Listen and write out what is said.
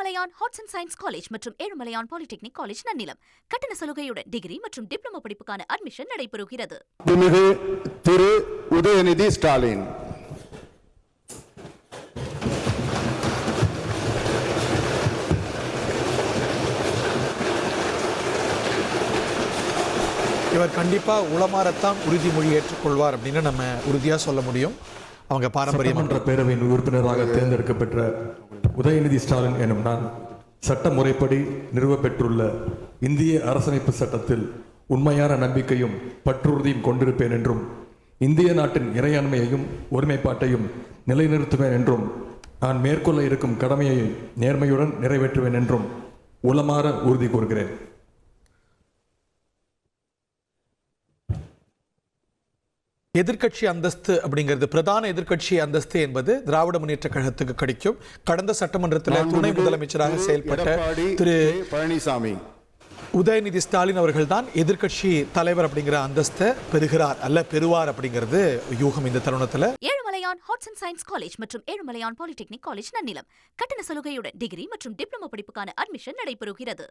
Ezhumalaiyan arts and science college மற்றும் Ezhumalaiyan polytechnic college Nannilam. கட்டண சலுகையுடன் degree மற்றும் டிப்ளமோ படிப்புக்கான அட்மிஷன் நடைபெறுகிறது. திரு உதயநிதி ஸ்டாலின். இவர் கண்டிப்பா உளமாறத்தான் உறுதிமொழி ஏற்றுக்கொள்வார் அப்படின்னு நம்ம உறுதியா சொல்ல முடியும். அவங்க பாரம்பரியமன்ற பேரவையின் உறுப்பினராக தேர்ந்தெடுக்கப்பெற்ற உதயநிதி ஸ்டாலின் எனும் நான் சட்ட முறைப்படி நிறுவப்பெற்றுள்ள இந்திய அரசமைப்பு சட்டத்தில் உண்மையான நம்பிக்கையும் பற்றுறுதியும் கொண்டிருப்பேன் என்றும் இந்திய நாட்டின் இறையாண்மையையும் ஒருமைப்பாட்டையும் நிலைநிறுத்துவேன் என்றும் நான் மேற்கொள்ள இருக்கும் கடமையை நேர்மையுடன் நிறைவேற்றுவேன் என்றும் உளமாற உறுதி கூறுகிறேன். எதிர்க்கட்சி அந்தஸ்து அப்படிங்கிறது பிரதான எதிர்க்கட்சி அந்தஸ்து என்பது திராவிட முன்னேற்ற கழகத்துக்கு கிடைக்கும். கடந்த சட்டமன்றத்தில் துணை முதலமைச்சராக செயல்பட்ட திரு பழனிசாமி உதயநிதி ஸ்டாலின் அவர்கள் தான் எதிர்க்கட்சி தலைவர் அப்படிங்கிற அந்தஸ்தை பெறுகிறார் அல்ல பெறுவார் அப்படிங்கிறது யூகம். இந்த தருணத்தில் Ezhumalaiyan arts and science college மற்றும் ஏழுமலையான் பாலிடெக்னிக் காலேஜ் நன்னிலம். கட்டண சலுகையுடன் டிகிரி மற்றும் டிப்ளமோ படிப்புக்கான அட்மிஷன் நடைபெறுகிறது.